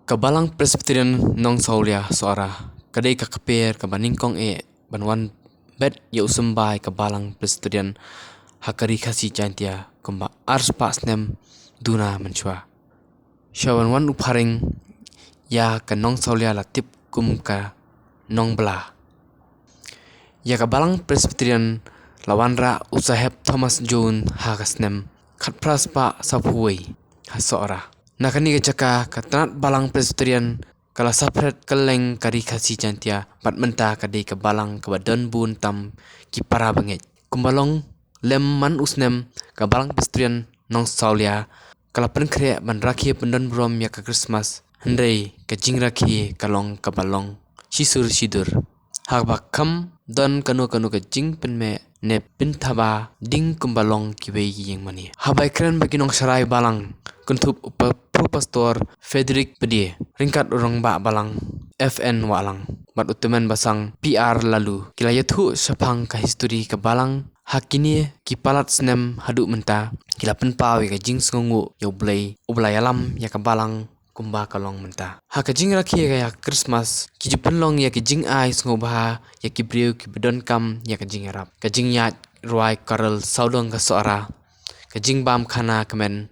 Kabalang Presbyterian Nong Saulia suara kadai kakaper kabaningkong banwan bet ya usumbai kabalang Presbyterian hakari khasi jantia kumba ars pasnem duna menchua shawan wan uparing ya ka Nong Saulia latip kum ka Nong Bela ya kabalang Presbyterian lawanra usahep Thomas John hakasnem khatpras pa saphuai hasora nakani kejaka katnat balang Presbyterian kala sapret keleng kari khasi jantia pat menta kadai ke balang ke badan bun tam ki para banget kumbalong lem man usnem ke balang Presbyterian Nong Saulia kala pen kre ban rakhi pendan brom ya ke Christmas hendai ke jing rakhi kalong ke balong sisur sidur hak bakam dan kanu ke jing pen me ne pin thaba ding kumbalong ki wei ying mani habai kren baginong sarai balang kuntup Pro Pastor Frederick Pedie ringkat urang ba balang FN walang mat utemen basang PR lalu kila yathu sapang ka history ka balang hakini ki palat snem hadu menta kila penpawi ka jing sngongu yo ublay alam ya ka balang kumba kalong menta ha ka jing rakhi ya Christmas ki jupenlong ya ki jing ai sngoba ya ki briu ki bedon kam ya ka jing arab ka jing ya ruai karel saudong ka soara ka jing bam khana kemen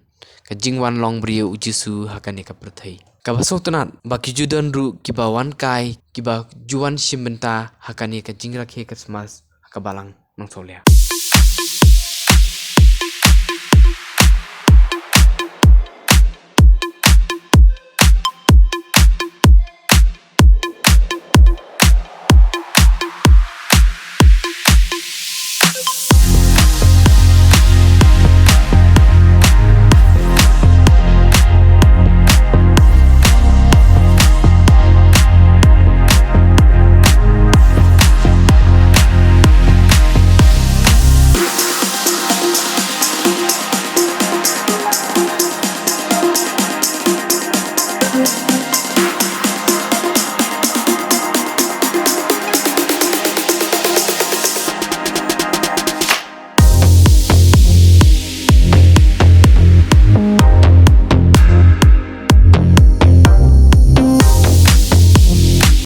ka jingwan long brio ujisu hakani ka perthai ka basok tunat baki judan ru kiba wan kai kiba juan shimbenta hakani ka jingra ke Christmas ka balang Nong Saulia.